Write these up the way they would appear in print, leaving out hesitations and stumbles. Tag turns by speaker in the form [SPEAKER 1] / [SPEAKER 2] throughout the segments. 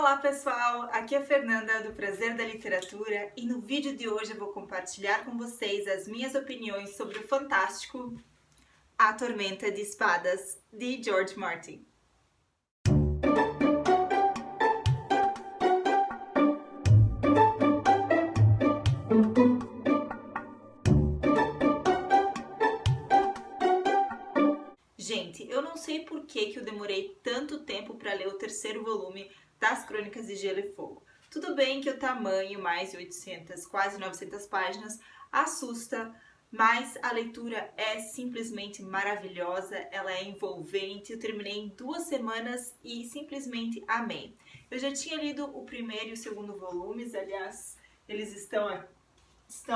[SPEAKER 1] Olá pessoal, aqui é a Fernanda do Prazer da Literatura e no vídeo de hoje eu vou compartilhar com vocês as minhas opiniões sobre o fantástico A Tormenta de Espadas, de George Martin. Gente, eu não sei por que eu demorei tanto tempo para ler o terceiro volume das Crônicas de Gelo e Fogo. Tudo bem que o tamanho, mais de 800, quase 900 páginas, assusta, mas a leitura é simplesmente maravilhosa, ela é envolvente. Eu terminei em 2 semanas e simplesmente amei. Eu já tinha lido o primeiro e o segundo volumes, aliás, eles estão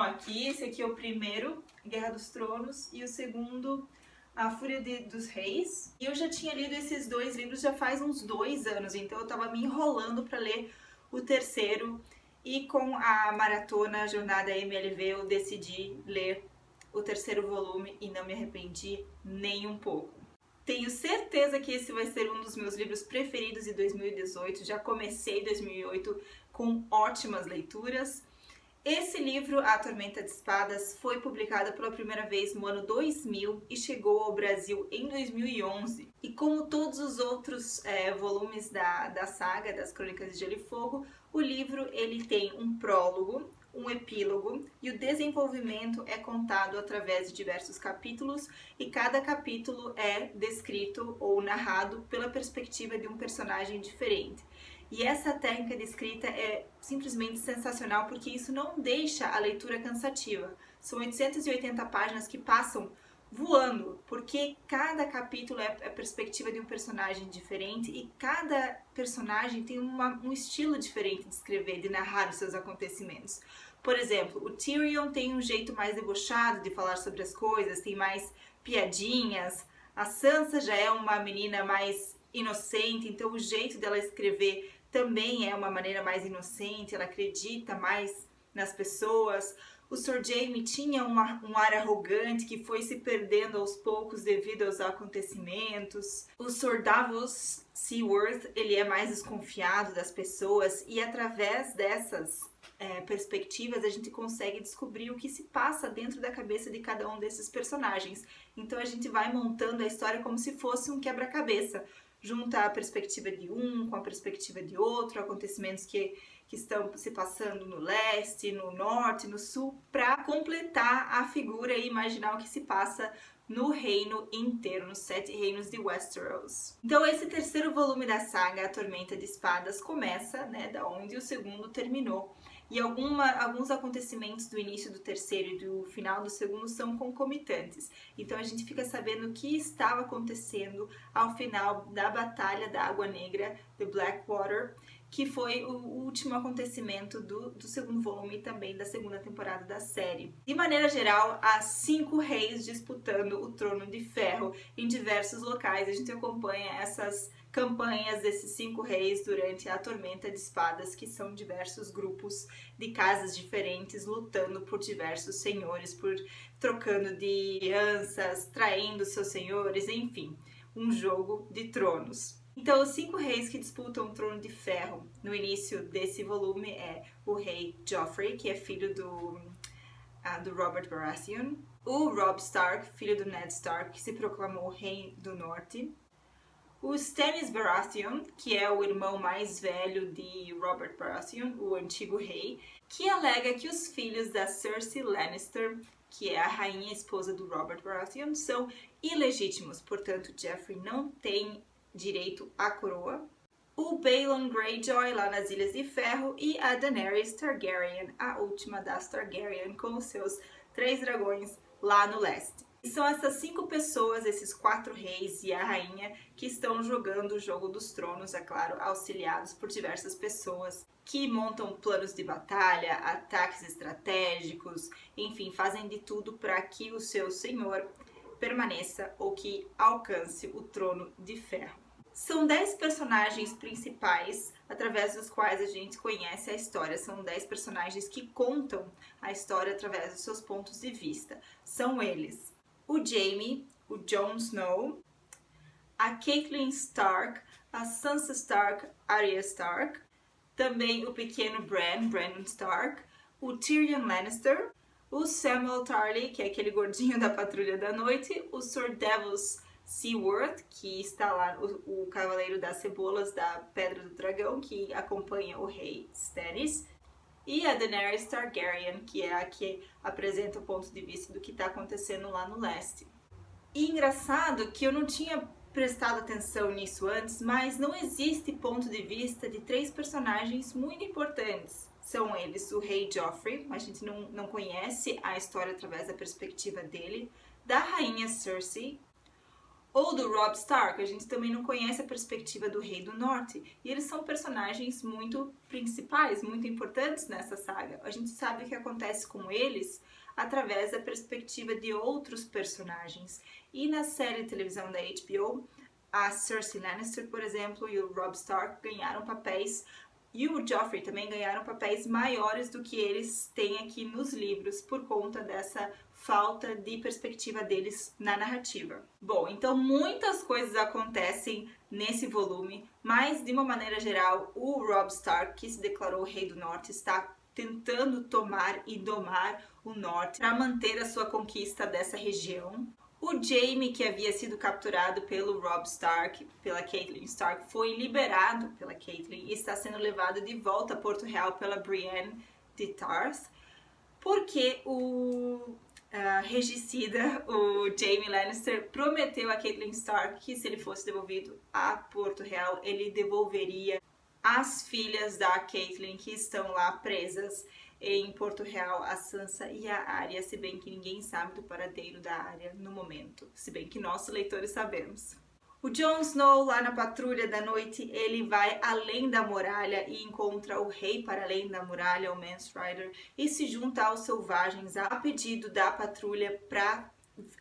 [SPEAKER 1] aqui. Esse aqui é o primeiro, Guerra dos Tronos, e o segundo, A Fúria dos Reis. E eu já tinha lido esses 2 livros já faz uns 2 anos, então eu tava me enrolando para ler o terceiro. E com a maratona Jornada MLV eu decidi ler o terceiro volume e não me arrependi nem um pouco. Tenho certeza que esse vai ser um dos meus livros preferidos de 2018. Já comecei 2008 com ótimas leituras. Esse livro, A Tormenta de Espadas, foi publicado pela primeira vez no ano 2000 e chegou ao Brasil em 2011. E como todos os outros volumes da saga das Crônicas de Gelo e Fogo, o livro ele tem um prólogo, um epílogo e o desenvolvimento é contado através de diversos capítulos e cada capítulo é descrito ou narrado pela perspectiva de um personagem diferente. E essa técnica de escrita é simplesmente sensacional porque isso não deixa a leitura cansativa. São 880 páginas que passam voando, porque cada capítulo é a perspectiva de um personagem diferente e cada personagem tem um estilo diferente de escrever, de narrar os seus acontecimentos. Por exemplo, o Tyrion tem um jeito mais debochado de falar sobre as coisas, tem mais piadinhas. A Sansa já é uma menina mais inocente, então o jeito dela escrever também é uma maneira mais inocente, ela acredita mais nas pessoas. O Sr. Jaime tinha um ar arrogante que foi se perdendo aos poucos devido aos acontecimentos. O Sr. Davos Seaworth, ele é mais desconfiado das pessoas e através dessas perspectivas a gente consegue descobrir o que se passa dentro da cabeça de cada um desses personagens. Então a gente vai montando a história como se fosse um quebra-cabeça. Junta a perspectiva de um com a perspectiva de outro, acontecimentos que estão se passando no leste, no norte, no sul, para completar a figura e imaginar o que se passa no reino inteiro, nos 7 reinos de Westeros. Então esse terceiro volume da saga, A Tormenta de Espadas, começa, da onde o segundo terminou. E alguns acontecimentos do início do terceiro e do final do segundo são concomitantes. Então a gente fica sabendo o que estava acontecendo ao final da Batalha da Água Negra, The Blackwater, que foi o último acontecimento do segundo volume e também da segunda temporada da série. De maneira geral, há 5 reis disputando o Trono de Ferro em diversos locais. A gente acompanha essas campanhas desses 5 reis durante a Tormenta de Espadas, que são diversos grupos de casas diferentes lutando por diversos senhores, trocando de alianças, traindo seus senhores, enfim, um jogo de tronos. Então, os 5 reis que disputam o Trono de Ferro no início desse volume é o rei Joffrey, que é filho do Robert Baratheon, o Robb Stark, filho do Ned Stark, que se proclamou rei do norte, o Stannis Baratheon, que é o irmão mais velho de Robert Baratheon, o antigo rei, que alega que os filhos da Cersei Lannister, que é a rainha esposa do Robert Baratheon, são ilegítimos, portanto Joffrey não tem direito à coroa. O Balon Greyjoy lá nas Ilhas de Ferro e a Daenerys Targaryen, a última das Targaryen, com os seus 3 dragões lá no leste. E são essas 5 pessoas, esses 4 reis e a rainha, que estão jogando o Jogo dos Tronos, é claro, auxiliados por diversas pessoas que montam planos de batalha, ataques estratégicos, enfim, fazem de tudo para que o seu senhor permaneça ou que alcance o Trono de Ferro. São 10 personagens principais através dos quais a gente conhece a história. São 10 personagens que contam a história através dos seus pontos de vista. São eles: o Jaime, o Jon Snow, a Catelyn Stark, a Sansa Stark, Arya Stark, também o pequeno Brandon Stark, o Tyrion Lannister, o Samuel Tarly, que é aquele gordinho da Patrulha da Noite, o Sir Davos Seaworth, que está lá, o Cavaleiro das Cebolas da Pedra do Dragão, que acompanha o rei Stannis, e a Daenerys Targaryen, que é a que apresenta o ponto de vista do que está acontecendo lá no leste. E engraçado que eu não tinha prestado atenção nisso antes, mas não existe ponto de vista de 3 personagens muito importantes. São eles o rei Joffrey, a gente não conhece a história através da perspectiva dele, da rainha Cersei, ou do Robb Stark, a gente também não conhece a perspectiva do Rei do Norte. E eles são personagens muito principais, muito importantes nessa saga. A gente sabe o que acontece com eles através da perspectiva de outros personagens. E na série de televisão da HBO, a Cersei Lannister, por exemplo, e o Robb Stark ganharam papéis, e o Joffrey também ganharam papéis maiores do que eles têm aqui nos livros, por conta dessa falta de perspectiva deles na narrativa. Bom, então muitas coisas acontecem nesse volume, mas de uma maneira geral, o Robb Stark, que se declarou Rei do Norte, está tentando tomar e domar o Norte para manter a sua conquista dessa região. O Jaime, que havia sido capturado pelo Robb Stark, pela Catelyn Stark, foi liberado pela Catelyn e está sendo levado de volta a Porto Real pela Brienne de Tarth, porque o regicida, o Jaime Lannister, prometeu a Catelyn Stark que se ele fosse devolvido a Porto Real, ele devolveria as filhas da Catelyn que estão lá presas em Porto Real, a Sansa e a Arya, se bem que ninguém sabe do paradeiro da Arya no momento, se bem que nós, leitores, sabemos. O Jon Snow, lá na Patrulha da Noite, ele vai além da muralha e encontra o rei para além da muralha, o Mance Rayder, e se junta aos selvagens a pedido da patrulha para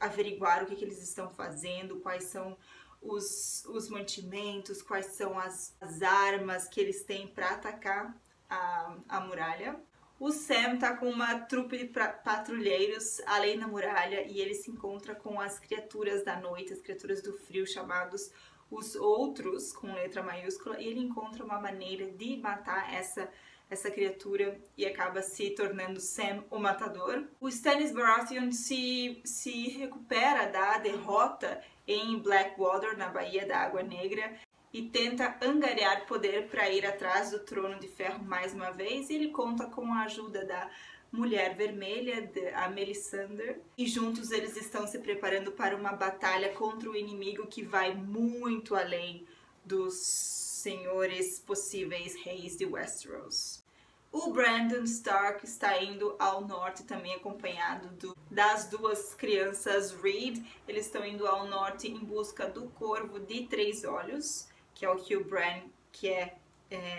[SPEAKER 1] averiguar o que eles estão fazendo, quais são os mantimentos, quais são as armas que eles têm para atacar a muralha. O Sam tá com uma trupe de patrulheiros além da muralha e ele se encontra com as criaturas da noite, as criaturas do frio, chamados os Outros, com letra maiúscula, e ele encontra uma maneira de matar essa criatura e acaba se tornando Sam o Matador. O Stannis Baratheon se recupera da derrota em Blackwater, na Baía da Água Negra, e tenta angariar poder para ir atrás do Trono de Ferro mais uma vez. E ele conta com a ajuda da Mulher Vermelha, a Melisandre, e juntos eles estão se preparando para uma batalha contra o inimigo que vai muito além dos senhores possíveis reis de Westeros. O Brandon Stark está indo ao norte também acompanhado das 2 crianças Reed. Eles estão indo ao norte em busca do Corvo de 3 Olhos, que é o que o Bran quer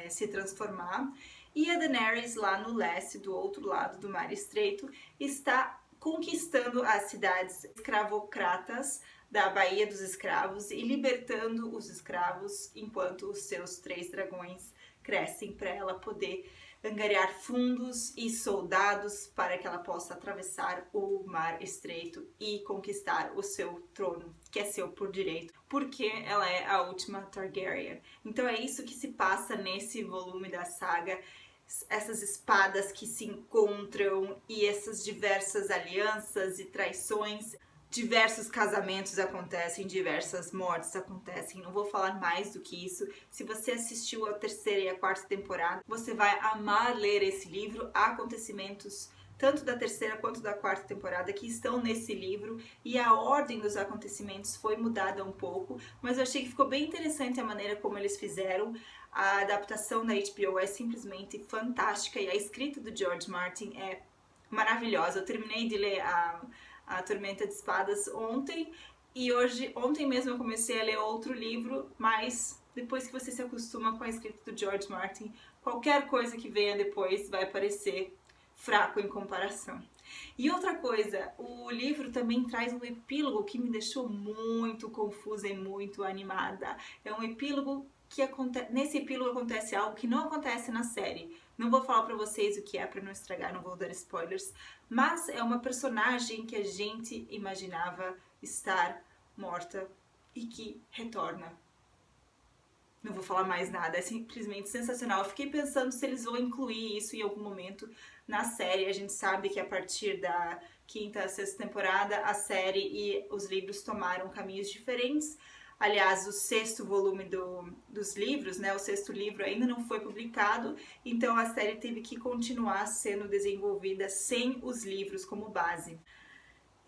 [SPEAKER 1] se transformar. E a Daenerys, lá no leste, do outro lado do Mar Estreito, está conquistando as cidades escravocratas da Baía dos Escravos e libertando os escravos enquanto os seus 3 dragões crescem para ela poder angariar fundos e soldados para que ela possa atravessar o Mar Estreito e conquistar o seu trono, que é seu por direito, porque ela é a última Targaryen. Então é isso que se passa nesse volume da saga, essas espadas que se encontram e essas diversas alianças e traições. Diversos casamentos acontecem, diversas mortes acontecem, não vou falar mais do que isso. Se você assistiu a 3ª e a 4ª temporada, você vai amar ler esse livro. Há acontecimentos tanto da 3ª quanto da 4ª temporada que estão nesse livro e a ordem dos acontecimentos foi mudada um pouco, mas eu achei que ficou bem interessante a maneira como eles fizeram. A adaptação da HBO é simplesmente fantástica e a escrita do George Martin é maravilhosa. Eu terminei de ler a Tormenta de Espadas ontem e ontem mesmo eu comecei a ler outro livro, mas depois que você se acostuma com a escrita do George Martin, qualquer coisa que venha depois vai parecer fraco em comparação. E outra coisa, o livro também traz um epílogo que me deixou muito confusa e muito animada. É um epílogo que nesse epílogo acontece algo que não acontece na série. Não vou falar pra vocês o que é pra não estragar, não vou dar spoilers, mas é uma personagem que a gente imaginava estar morta e que retorna Não vou falar mais nada, é simplesmente sensacional. Eu fiquei pensando se eles vão incluir isso em algum momento na série. A gente sabe que a partir da quinta, sexta temporada, a série e os livros tomaram caminhos diferentes. Aliás, o sexto volume dos livros, né, o sexto livro ainda não foi publicado, então a série teve que continuar sendo desenvolvida sem os livros como base.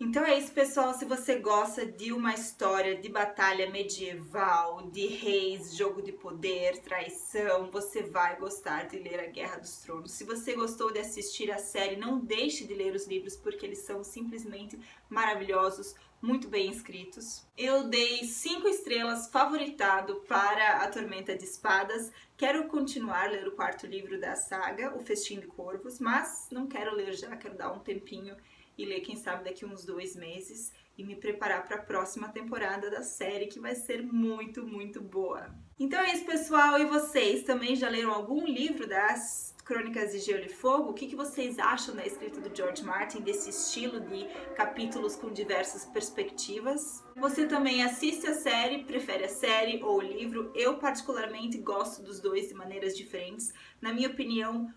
[SPEAKER 1] Então é isso, pessoal. Se você gosta de uma história de batalha medieval, de reis, jogo de poder, traição, você vai gostar de ler A Guerra dos Tronos. Se você gostou de assistir a série, não deixe de ler os livros, porque eles são simplesmente maravilhosos, muito bem escritos. Eu dei 5 estrelas, favoritado para A Tormenta de Espadas. Quero continuar a ler o quarto livro da saga, O Festim de Corvos, mas não quero ler já, quero dar um tempinho e ler, quem sabe, daqui uns 2 meses e me preparar para a próxima temporada da série, que vai ser muito, muito boa. Então é isso, pessoal. E vocês também já leram algum livro das Crônicas de Gelo e Fogo? O que vocês acham da escrita do George Martin, desse estilo de capítulos com diversas perspectivas? Você também assiste a série, prefere a série ou o livro? Eu particularmente gosto dos dois de maneiras diferentes. Na minha opinião,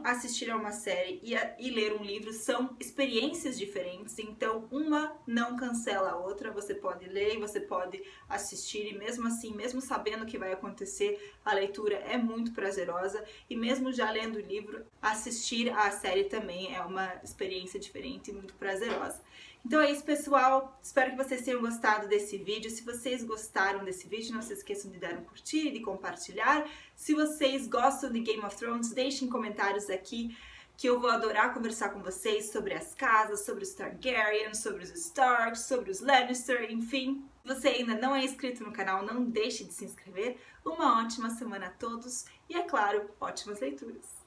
[SPEAKER 1] assistir a uma série e ler um livro são experiências diferentes, então uma não cancela a outra. Você pode ler e você pode assistir, e mesmo assim, mesmo sabendo o que vai acontecer, a leitura é muito prazerosa, e mesmo já lendo o livro, assistir a série também é uma experiência diferente e muito prazerosa. Então é isso, pessoal. Espero que vocês tenham gostado desse vídeo. Se vocês gostaram desse vídeo, não se esqueçam de dar um curtir e de compartilhar. Se vocês gostam de Game of Thrones, deixem comentários aqui, que eu vou adorar conversar com vocês sobre as casas, sobre os Targaryen, sobre os Stark, sobre os Lannister, enfim. Se você ainda não é inscrito no canal, não deixe de se inscrever. Uma ótima semana a todos e, é claro, ótimas leituras!